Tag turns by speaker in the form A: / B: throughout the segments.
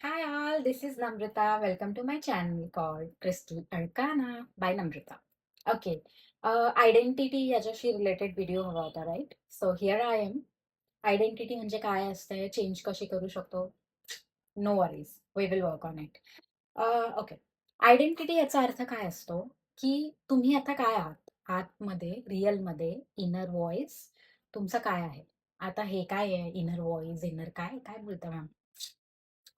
A: Hi all, this is Namrita. Welcome to my channel called Crystal Arcana by Namrita. Okay, identity याच्याशी related video हवा होता, right? So here I am. Identity म्हणजे काय असते, change कशी करू शकतो? No worries, we will work on it. Okay, identity याचा अर्थ काय असतो, की तुम्ही आता काय आहात? आतमध्ये, रिअलमध्ये, इनर व्हॉइस तुमचं काय आहे? आता हे काय आहे? इनर व्हॉइस, इनर काय? काय बोलता ma'am?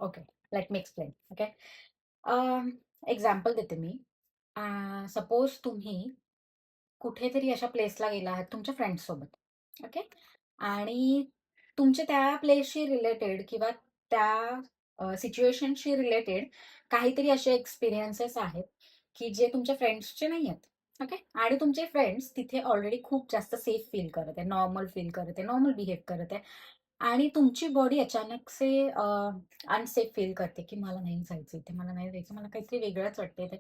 A: Okay, let me explain. Okay, example देते मी. सपोज तुम्ही कुठेतरी अशा प्लेसला गेला आहात तुमच्या फ्रेंड्ससोबत. ओके, आणि तुमचे त्या प्लेसशी रिलेटेड किंवा त्या सिच्युएशनशी रिलेटेड काहीतरी असे एक्सपिरियन्सेस आहेत की जे तुमच्या फ्रेंड्सचे नाही आहेत. ओके, आणि तुमचे फ्रेंड्स तिथे ऑलरेडी खूप जास्त सेफ फील करत आहे, नॉर्मल फील करत आहे, नॉर्मल बिहेव करत आहे, आणि तुमची बॉडी अचानकसे अनसेफ फील करते की मला नाही जायचं इथे, मला नाही जायचं, मला काहीतरी वेगळंच वाटतंय, ते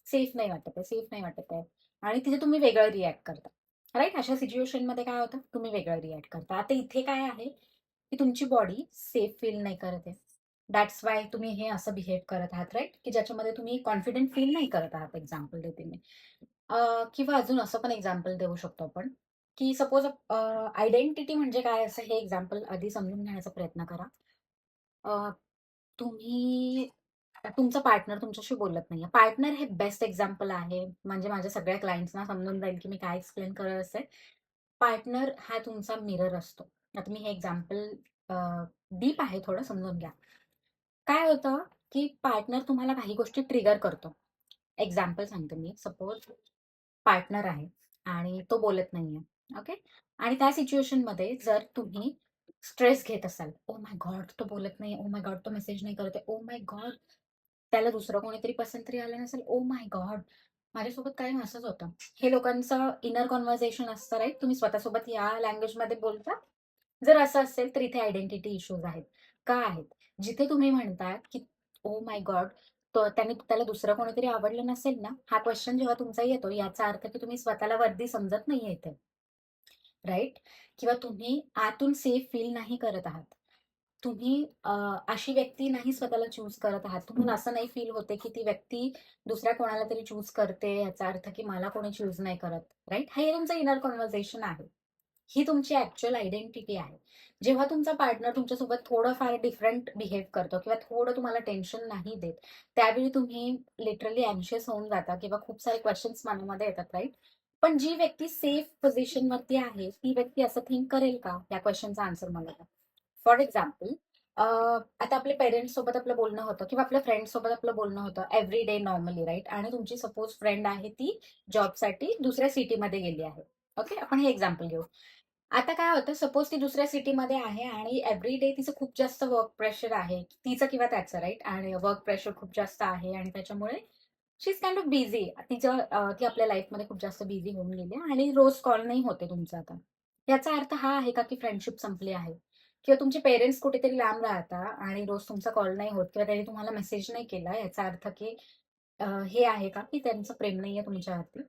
A: सेफ नाही वाटत आहे, सेफ नाही वाटत आहे, आणि तिथे तुम्ही वेगळं रिॲक्ट करता. राईट, अशा सिच्युएशनमध्ये काय होतं, तुम्ही वेगळं रिॲक्ट करता. आता इथे काय आहे की तुमची बॉडी सेफ फील नाही करत आहे. दॅट्स वाय तुम्ही हे असं बिहेव करत आहात, राईट, की ज्याच्यामध्ये तुम्ही कॉन्फिडंट फील नाही करत आहात. एक्झाम्पल देते मी. किंवा अजून असं पण एक्झाम्पल देऊ शकतो आपण, की सपोज आयडेंटिटी म्हणजे काय असं हे एक्झाम्पल आधी समजून घेण्याचा प्रयत्न करा. अ, तुम्ही तुमचा पार्टनर तुमच्याशी बोलत नाहीये. पार्टनर हे बेस्ट एक्झाम्पल आहे. म्हणजे माझ्या सगळ्या क्लायंट्सना समजून जाईल की मी काय एक्सप्लेन करत असते. पार्टनर हा तुमचा मिरर असतो. आता मी हे एक्झाम्पल डीप आहे, थोडं समजून घ्या. काय होतं, की पार्टनर तुम्हाला काही गोष्टी ट्रिगर करतो. एक्झाम्पल सांगते मी. सपोज पार्टनर आहे आणि तो बोलत नाहीये. ओके. आणि त्या सिच्युएशनमध्ये जर तुम्ही स्ट्रेस घेत असाल, "ओह माय गॉड! तो बोलत नाही. Oh my God! तो मेसेज नाही करत आहे. Oh my God! त्याला दुसरं कोणीतरी पसंत तरी आलं नसेल. Oh my God! माझ्यासोबत कायम असंच होतं." हे लोकांचं इनर कन्व्हर्सेशन असतं, राइट? तुम्ही स्वतःसोबत या लँग्वेजमध्ये बोलता. जर असं असेल तर इथे आयडेंटिटी इश्यूज आहेत. का आहेत? जिथे तुम्ही म्हणताय, की "ओह माय गॉड! त्याला दुसरं कोणीतरी आवडलं नसेल ना?" हा क्वेश्चन जेव्हा तुमचा येतो, याचा अर्थ की तुम्ही स्वतःला वर्दी समजत नाहीये इथे. राइट? किंवा तुम्ही आतून सेफ फील नाही करत आहात. तुम्ही अशी व्यक्ती नाही स्वतःला चूज करत आहात. तुम्हाला असं नाही फील होते, की ती व्यक्ती दुसऱ्या कोणाला तरी चूज करते, याचा अर्थ की मला कोणी चूज नाही करत. राइट? हे तुमचं इनर कन्व्हर्सेशन आहे. ही तुमची ॲक्चुअल आयडेंटिटी आहे. जेव्हा तुमचा पार्टनर तुमच्यासोबत थोडंफार डिफरंट बिहेव करतो किंवा थोडं तुम्हाला टेन्शन नाही देत, त्यावेळी तुम्ही लिटरली अँशियस होऊन जाता किंवा खूप सारे क्वेशन्स मनामध्ये येतात, राइट? पण जी व्यक्ती सेफ पोझिशनवरती आहे, ती व्यक्ती असं थिंक करेल का? या क्वेशनचा आन्सर मला द्या. फॉर एक्झाम्पल, आता आपल्या पेरेंट्स सोबत आपलं बोलणं होतं किंवा आपल्या फ्रेंड्स सोबत आपलं बोलणं होतं एव्हरी डे नॉर्मली, राइट? आणि तुमची सपोज फ्रेंड आहे, ती जॉबसाठी दुसऱ्या सिटीमध्ये गेली आहे. ओके, आपण हे एक्झाम्पल घेऊ. आता काय होतं, सपोज ती दुसऱ्या सिटीमध्ये आहे आणि एव्हरी डे तिचं खूप जास्त वर्क प्रेशर आहे. तिचं किंवा त्याचं, राइट? आणि वर्क प्रेशर खूप जास्त आहे आणि त्याच्यामुळे शी इज काइंड ऑफ बिझी. ती आपल्या लाईफमध्ये खूप जास्त बिझी होऊन गेली आहे आणि रोज कॉल नाही होते तुमचा आता. याचा अर्थ हा आहे का की फ्रेंडशिप संपली आहे? किंवा तुमचे पेरेंट्स कुठेतरी लांब राहता आणि रोज तुमचा कॉल नाही होत किंवा त्यांनी तुम्हाला मेसेज नाही केला, याचा अर्थ की हे आहे का की त्यांचं प्रेम नाहीये तुमच्यावरती?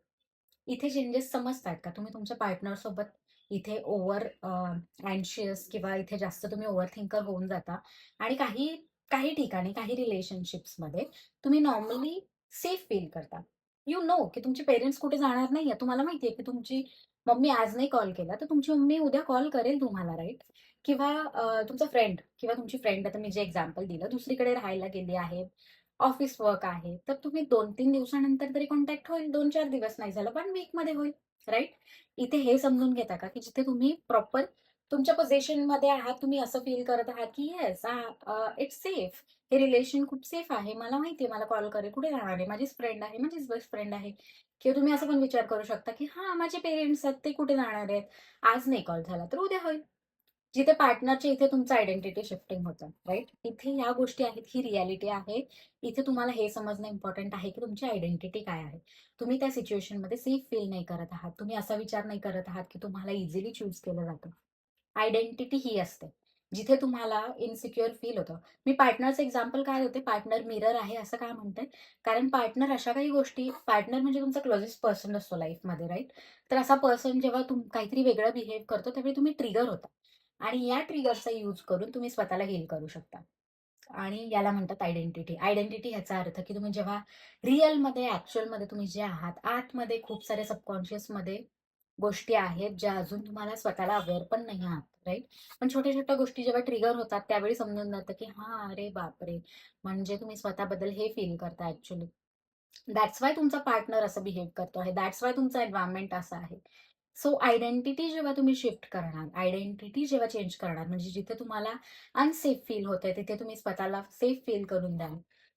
A: इथे चेंजेस समजतायत का? तुम्ही तुमच्या पार्टनरसोबत इथे ओव्हर अँशियस किंवा इथे जास्त तुम्ही ओव्हर थिंकर होऊन जाता, आणि काही काही ठिकाणी, काही रिलेशनशिप्समध्ये तुम्ही नॉर्मली सेफ फील करता. यू नो की तुमचे पेरेंट्स कुठे जाणार नाहीये. तुम्हाला माहिती आहे की तुमची मम्मी आज नाही कॉल केला, तर तुमची मम्मी उद्या कॉल करेल तुम्हाला, राइट? किंवा तुमचा फ्रेंड किंवा तुमची फ्रेंड, आता मी जे एक्झाम्पल दिलं, दुसरीकडे राहायला गेली आहे, ऑफिस वर्क आहे, तर तुम्ही 2-3 दिवसानंतर तरी कॉन्टॅक्ट होईल. 2-4 दिवस नाही झालं, पण वीकमध्ये होईल, राइट? इथे हे समजून घेता का, की जिथे तुम्ही प्रॉपर तुमच्या पोझिशनमध्ये आहात, तुम्ही असं फील करत आहात, की येस, इट्स सेफ. हे रिलेशन खूप सेफ आहे. मला माहिती आहे, मला कॉल करेल. कुठे जाणार आहे? माझीच फ्रेंड आहे, माझीच बेस्ट फ्रेंड आहे. किंवा तुम्ही असं पण विचार करू शकता, की हां, माझे पेरेंट्स आहेत, ते कुठे जाणार आहेत? आज नाही कॉल झाला, तर उद्या होईल. जिथे पार्टनरच्या इथे तुमचं आयडेंटिटी शिफ्टिंग होतं, राइट? इथे या गोष्टी आहेत, ही रिॲलिटी आहे. इथे तुम्हाला हे समजणं इम्पॉर्टंट आहे, की तुमची आयडेंटिटी काय आहे? तुम्ही त्या सिच्युएशनमध्ये सेफ फील नाही करत आहात. तुम्ही असा विचार नाही करत आहात, की तुम्हाला इझिली चूज केलं जातं. आयडेंटिटी ही असते, जिथे तुम्हाला इन्सिक्युअर फील होतं. मी पार्टनरचं एक्झाम्पल काय देते, पार्टनर मिरर आहे असं का म्हणते? कारण पार्टनर अशा काही गोष्टी, पार्टनर म्हणजे तुमचा क्लोजेस्ट पर्सन असतो लाईफमध्ये, राइट? तर असा पर्सन जेव्हा काहीतरी वेगळं बिहेव करतो, त्यावेळी तुम्ही ट्रिगर होता. आणि या ट्रिगरचा यूज करून तुम्ही स्वतःला हील करू शकता. आणि याला म्हणतात आयडेंटिटी. आयडेंटिटी ह्याचा अर्थ की तुम्ही जेव्हा रिअलमध्ये, ॲक्चुअलमध्ये तुम्ही जे आहात, आतमध्ये खूप सारे सबकॉन्शियसमध्ये गोष्टी आहेत, ज्या अजून तुम्हाला स्वतःला अवेअर पण नाही आहात, राइट? पण छोट्या-छोट्या गोष्टी जेव्हा ट्रिगर होतात, त्यावेळी समजून जातं की हां, अरे बापरे! म्हणजे तुम्ही स्वतःबद्दल हे फील करता ॲक्चुअली. दॅट्स वाय तुमचा पार्टनर असं बिहेव करतो आहे. दॅट्स वाय तुमचा एन्व्हायर्नमेंट असा आहे. सो आयडेंटिटी जेव्हा तुम्ही शिफ्ट करणार, आयडेंटिटी जेव्हा चेंज करणार, म्हणजे जिथे तुम्हाला अनसेफ फील होतंय, तिथे तुम्ही स्वतःला सेफ फील करून द्याल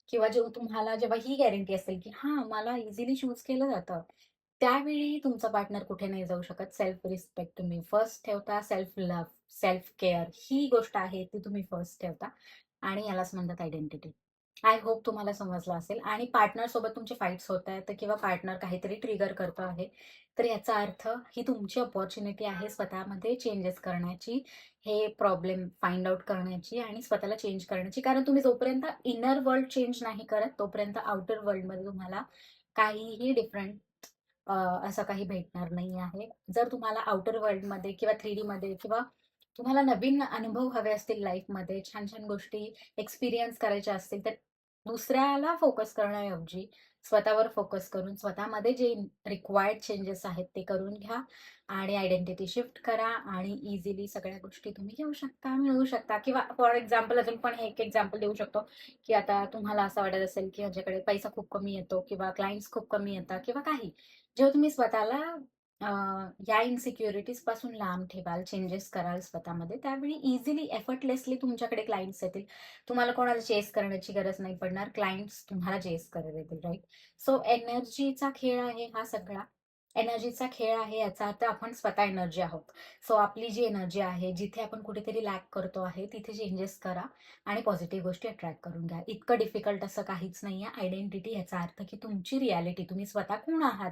A: किंवा तुम्हाला जेव्हा ही गॅरंटी असेल, की हां, मला इझिली चूज केलं जातं, त्यावेळी तुमचा पार्टनर कुठे नाही जाऊ शकत. सेल्फ रिस्पेक्ट तुम्ही फर्स्ट ठेवता, सेल्फ लव्ह, सेल्फ केअर ही गोष्ट आहे ती तुम्ही फर्स्ट ठेवता आणि यालाच म्हणतात आयडेंटिटी. आय होप तुम्हाला समजलं असेल आणि पार्टनरसोबत तुमचे फाईट्स होत आहेत किंवा पार्टनर काहीतरी ट्रिगर करतो आहे, तर याचा अर्थ ही तुमची अपॉर्च्युनिटी आहे स्वतःमध्ये चेंजेस करण्याची, हे प्रॉब्लेम फाइंड आउट करण्याची आणि स्वतःला चेंज करण्याची. कारण तुम्ही जोपर्यंत इनर वर्ल्ड चेंज नाही करत, तोपर्यंत आउटर वर्ल्डमध्ये तुम्हाला काहीही डिफरंट असं काही भेटणार नाही आहे. जर तुम्हाला आउटर वर्ल्डमध्ये किंवा 3Dमध्ये किंवा तुम्हाला नवीन अनुभव हवे असतील लाईफमध्ये, छान-छान गोष्टी एक्सपिरियन्स करायच्या असतील, तर दुसऱ्याला फोकस करण्याऐवजी स्वतःवर फोकस करून स्वतःमध्ये जे रिक्वायर्ड चेंजेस आहेत ते करून घ्या आणि आयडेंटिटी शिफ्ट करा आणि इझिली सगळ्या गोष्टी तुम्ही घेऊ शकता, मिळवू शकता. किंवा फॉर एक्झाम्पल अजून पण हे एक एक्झाम्पल देऊ शकतो, की आता तुम्हाला असं वाटत असेल, की माझ्याकडे पैसा खूप कमी येतो किंवा क्लायंट्स खूप कमी येतात किंवा काही. जेव्हा तुम्ही स्वतःला अ, या इन्सिक्युरिटीज पासून लांब ठेवाल, चेंजेस कराल स्वतःमध्ये, त्यावेळी इझिली एफर्टलेसली तुमच्याकडे क्लायंट्स येतील. तुम्हाला कोणाला चेस करण्याची गरज नाही पडणार. क्लायंट्स तुम्हाला चेस करत येतील, राइट? सो एनर्जीचा खेळ आहे हा सगळा. एनर्जीचा खेळ आहे याचा अर्थ आपण स्वतः एनर्जी आहोत. सो आपली जी एनर्जी आहे, जिथे आपण कुठेतरी लॅक करतो आहे, तिथे चेंजेस करा आणि पॉझिटिव्ह गोष्टी अट्रॅक्ट करून घ्या. इतकं डिफिकल्ट असं काहीच नाहीये. आयडेंटिटी याचा अर्थ की तुमची रिॲलिटी, तुम्ही स्वतः कोण आहात,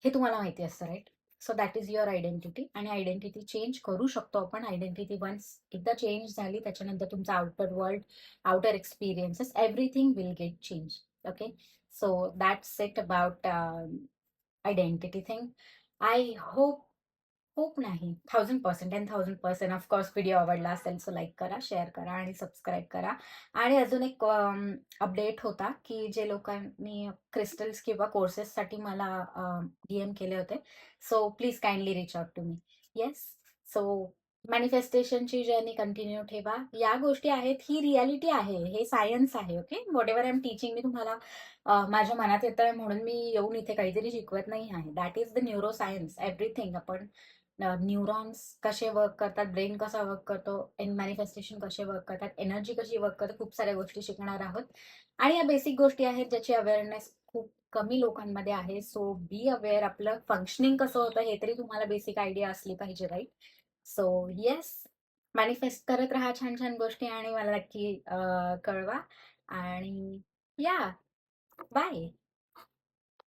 A: हे तुम्हाला माहिती असतं, right? So that is your identity आणि आयडेंटिटी चेंज करू शकतो आपण. आयडेंटिटी वन्स एकदा चेंज झाली, त्याच्यानंतर तुमचा outer world, outer experiences, everything will get change. Okay? So that's it about identity thing. I hope hope नाही, 1000% 10,000% ऑफकोर्स व्हिडिओ आवडला असेल सो लाईक करा, शेअर करा आणि सबस्क्राईब करा. आणि अजून एक अपडेट होता, की जे लोकांनी क्रिस्टल्स किंवा कोर्सेससाठी मला DM केले होते. So please kindly reach out to me. Yes. So मॅनिफेस्टेशनची जर्नी कंटिन्यू ठेवा. या गोष्टी आहेत, ही रिॲलिटी आहे, हे सायन्स आहे. Okay? Whatever I am teaching, मी तुम्हाला माझ्या मनात येतंय म्हणून मी येऊन इथे काहीतरी शिकवत नाही आहे. That is the neuro science. Everything आपण न्यूरॉन्स कसे वर्क करतात, ब्रेन कसा वर्क करतो, मॅनिफेस्टेशन कसे वर्क करतात, एनर्जी कशी वर्क करते, खूप साऱ्या गोष्टी शिकणार आहोत. आणि या बेसिक गोष्टी आहेत ज्याची अवेअरनेस खूप कमी लोकांमध्ये आहे. So be aware. आपलं फंक्शनिंग कसं होतं हे तरी तुम्हाला बेसिक आयडिया असली पाहिजे, राईट? सो येस, मॅनिफेस्ट करत राहा छान छान गोष्टी आणि मला नक्की कळवा. आणि या, बाय.